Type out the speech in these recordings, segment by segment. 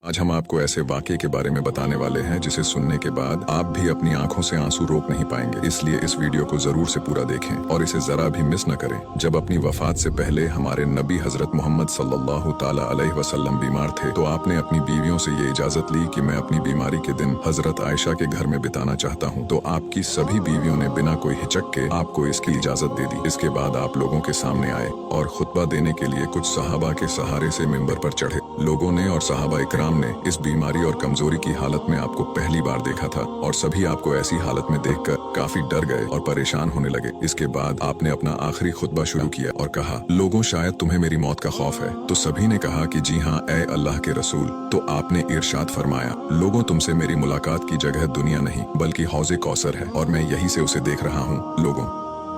आज हम आपको ऐसे वाक़े के बारे में बताने वाले हैं जिसे सुनने के बाद आप भी अपनी आंखों से आंसू रोक नहीं पाएंगे। इसलिए इस वीडियो को जरूर से पूरा देखें और इसे जरा भी मिस न करें। जब अपनी वफात से पहले हमारे नबी हजरत मोहम्मद सल्लल्लाहु ताला अलैहि वसल्लम बीमार थे तो आपने अपनी बीवियों से ये इजाजत ली कि मैं अपनी बीमारी के दिन हजरत आयशा के घर में बिताना चाहता हूँ। तो आपकी सभी बीवियों ने बिना कोई हिचक के आपको इसकी इजाजत दे दी। इसके बाद आप लोगों के सामने आए और खुतबा देने के लिए कुछ सहाबा के सहारे से मिंबर पर चढ़े। लोगों ने और सहाबा इकराम ने इस बीमारी और कमजोरी की हालत में आपको पहली बार देखा था और सभी आपको ऐसी हालत में देखकर काफी डर गए और परेशान होने लगे। इसके बाद आपने अपना आखिरी खुतबा शुरू किया और कहा, लोगों शायद तुम्हें मेरी मौत का खौफ है। तो सभी ने कहा कि जी हाँ ए अल्लाह के रसूल। तो आपने इरशाद फरमाया, लोगों तुमसे मेरी मुलाकात की जगह दुनिया नहीं बल्कि हौज़े कौसर है और मैं यहीं से उसे देख रहा हूँ। लोगों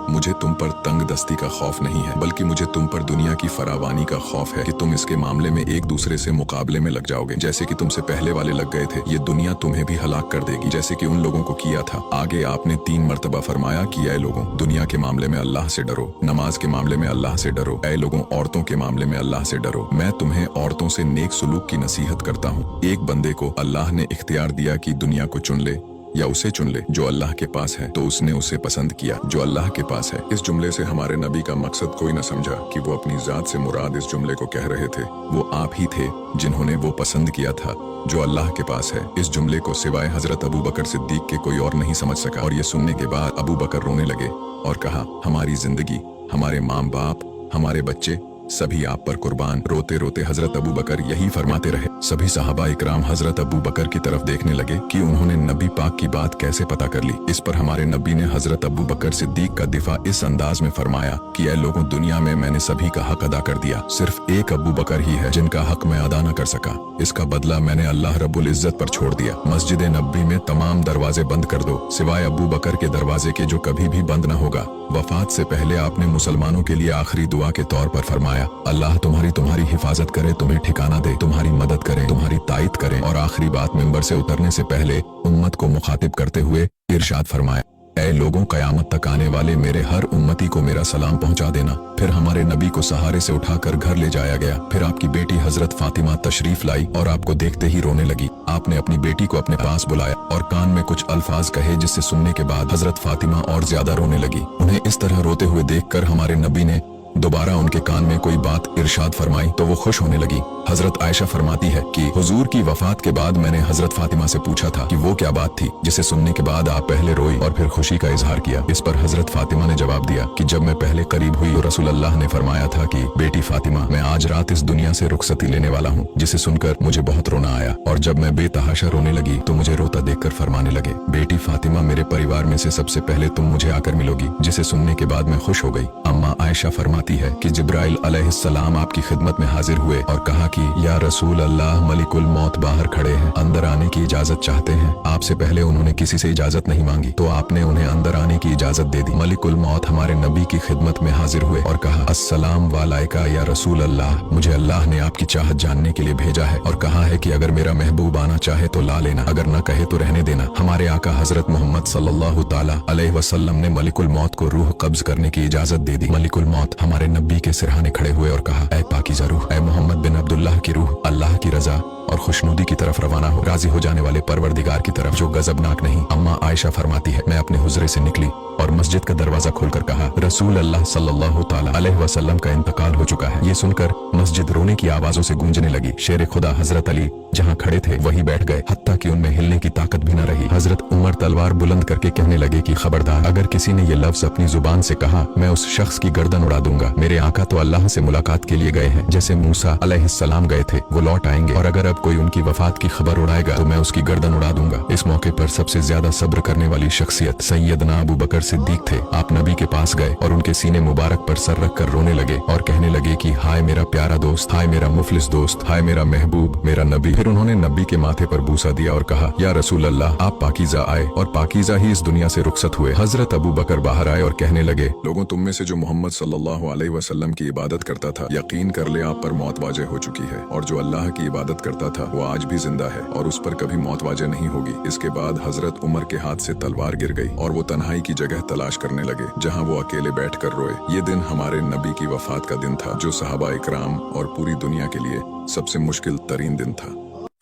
मुझे तुम पर तंग दस्ती का खौफ नहीं है बल्कि मुझे तुम पर दुनिया की फरावानी का खौफ है कि तुम इसके मामले में एक दूसरे से मुकाबले में लग जाओगे। जैसे कि तुमसे पहले वाले लग गए थे, ये दुनिया तुम्हें भी हलाक कर देगी जैसे कि उन लोगों को किया था। आगे आपने 3 मरतबा फरमाया कि ऐ लोगों, दुनिया के मामले में अल्लाह से डरो, नमाज के मामले में अल्लाह से डरो। ऐ लोगों, औरतों के मामले में अल्लाह से डरो। मैं तुम्हें औरतों से नेक सुलूक की नसीहत करता हूँ। एक बंदे को अल्लाह ने इख्तियार दिया कि दुनिया को चुन ले या उसे चुन ले। जो अल्लाह के पास है तो उसने उसे पसंद किया जो अल्लाह के पास है। इस जुमले से हमारे नबी का मकसद कोई न समझा कि वो अपनी जात से मुराद इस जुमले को कह रहे थे। वो आप ही थे जिन्होंने वो पसंद किया था जो अल्लाह के पास है। इस जुमले को सिवाय हजरत अबू बकर सिद्दीक के कोई और नहीं समझ सका और ये सुनने के बाद अबू बकर रोने लगे और कहा, हमारी जिंदगी, हमारे माँ बाप, हमारे बच्चे सभी आप पर कुर्बान। रोते रोते हजरत अबू बकर यही फरमाते रहे। सभी सहाबा इकराम हजरत अबू बकर की तरफ देखने लगे कि उन्होंने नबी पाक की बात कैसे पता कर ली। इस पर हमारे नबी ने हजरत अबू बकर सिद्दीक का दिफा इस अंदाज में फरमाया कि ऐ लोगों, दुनिया में मैंने सभी का हक अदा कर दिया, सिर्फ एक अबू बकर ही है जिनका हक मैं अदा न कर सका। इसका बदला मैंने अल्लाह रब्बुल इज्जत पर छोड़ दिया। मस्जिद नबी में तमाम दरवाजे बंद कर दो सिवाय अबू बकर के दरवाजे के जो कभी भी बंद न होगा। वफात से पहले आपने मुसलमानों के लिए आखिरी दुआ के तौर पर फरमाया, अल्लाह तुम्हारी हिफाजत करे, तुम्हें ठिकाना दे, तुम्हारी मदद करे, तुम्हारी तायद करे। और आखिरी बात मिंबर से उतरने से पहले उम्मत को मुखातिब करते हुए इरशाद फरमाया, ऐ लोगों, कयामत तक आने वाले मेरे हर उम्मती को मेरा सलाम पहुंचा देना। फिर हमारे नबी को सहारे से उठाकर घर ले जाया गया। फिर आपकी बेटी हजरत फातिमा तशरीफ लाई और आपको देखते ही रोने लगी। आपने अपनी बेटी को अपने पास बुलाया और कान में कुछ अल्फाज कहे जिससे सुनने के बाद हजरत फातिमा और ज्यादा रोने लगी। उन्हें इस तरह रोते हुए देखकर हमारे नबी ने दोबारा उनके कान में कोई बात इरशाद फरमाई तो वो खुश होने लगी। हजरत आयशा फरमाती है कि हुजूर की वफात के बाद मैंने हजरत फातिमा से पूछा था कि वो क्या बात थी जिसे सुनने के बाद आप पहले रोई और फिर खुशी का इजहार किया। इस पर हजरत फातिमा ने जवाब दिया कि जब मैं पहले करीब हुई तो रसूल अल्लाह ने फरमाया था कि बेटी फातिमा, मैं आज रात इस दुनिया से रुखसती लेने वाला हूँ, जिसे सुनकर मुझे बहुत रोना आया। और जब मैं बेतहाशा रोने लगी तो मुझे रोता देखकर फरमाने लगे, बेटी फातिमा, मेरे परिवार में से सबसे पहले तुम मुझे आकर मिलोगी, जिसे सुनने के बाद मैं खुश हो गई। अम्मा आयशा फरमाती है कि जिब्राइल अलैहिस्सलाम आपकी खिदमत में हाजिर हुए और कहा कि या रसूल अल्लाह, मलिकुल मौत बाहर खड़े हैं, अंदर आने की इजाजत चाहते हैं। आपसे पहले उन्होंने किसी से इजाजत नहीं मांगी तो आपने उन्हें अंदर आने की इजाजत दे दी। मलिकुल मौत हमारे नबी की खिदमत में हाजिर हुए और कहा, अस्सलाम वालैका या रसूल अल्लाह, मुझे अल्लाह ने आपकी चाहत जानने के लिए भेजा है और कहा है कि अगर मेरा महबूब आना चाहे तो ला लेना, अगर न कहे तो रहने देना। हमारे आका हजरत मोहम्मद सल्लल्लाहु ताला अलैहि वसल्लम ने मलिकुल मौत को रूह कब्ज करने की इजाजत दे दी। मलिकुल मौत हमारे नबी के सिरहाने खड़े हुए और कहा, ऐ पाकीज़ा रूह, ऐ मोहम्मद बिन अब्दुल्लाह की रूह, अल्लाह की रजा और खुशनुदी की तरफ रवाना हो, राजी हो जाने वाले परवरदिगार की तरफ जो गजबनाक नहीं। अम्मा आयशा फरमाती है, मैं अपने हुजरे से निकली और मस्जिद का दरवाजा खोलकर कहा, रसूल अल्लाह सल्लल्लाहु ताला अलैहि वसल्लम का इंतकाल हो चुका है। ये सुनकर मस्जिद रोने की आवाजों से गूंजने लगी। शेर खुदा हजरत अली जहाँ खड़े थे वहीं बैठ गए, हत्ता कि उनमें हिलने की ताकत भी न रही। हजरत उमर तलवार बुलंद करके कहने लगे कि खबरदार, अगर किसी ने ये लफ्ज अपनी जुबान से कहा मैं उस शख्स की गर्दन उड़ा दूंगा। मेरे आका तो अल्लाह से मुलाकात के लिए गए हैं, जैसे मूसा अलैहिस्सलाम गए थे, वो लौट आएंगे और अगर अब कोई उनकी वफात की खबर उड़ाएगा तो मैं उसकी गर्दन उड़ा दूंगा। इस मौके पर सबसे ज्यादा सब्र करने वाली शख्सियत सैयदना अबू बकर सिद्दीक थे। आप नबी के पास गए और उनके सीने मुबारक पर सर रख कर रोने लगे और कहने लगे कि हाय मेरा प्यारा दोस्त, हाय मेरा मुफलिस दोस्त, हाय मेरा महबूब, मेरा नबी। फिर उन्होंने नबी के माथे पर बूसा दिया और कहा, या रसूल अल्लाह, आप पाकीज़ा आए और पाकीज़ा ही इस दुनिया से रुखसत हुए। हजरत अबू बकर बाहर आए और कहने लगे, लोगों, तुम में से जो मोहम्मद सल्लल्लाहु अलैहि वसल्लम की इबादत करता था, यकीन कर ले आप पर मौत वाजे हो चुकी है, और जो अल्लाह की इबादत करता था वो आज भी जिंदा है और उस पर कभी मौत वाजे नहीं होगी। इसके बाद हजरत उमर के हाथ से तलवार गिर गई और वो तन्हाई की जगह तलाश करने लगे जहाँ वो अकेले बैठ कर रोए। ये दिन हमारे नबी की वफात का दिन था जो सहाबा इकराम और पूरी दुनिया के लिए सबसे मुश्किल तरीन दिन था।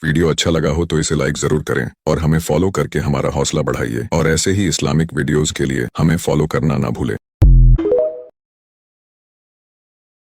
वीडियो अच्छा लगा हो तो इसे लाइक जरूर करें और हमें फॉलो करके हमारा हौसला बढ़ाइए और ऐसे ही इस्लामिक वीडियोस के लिए हमें फॉलो करना ना भूलें।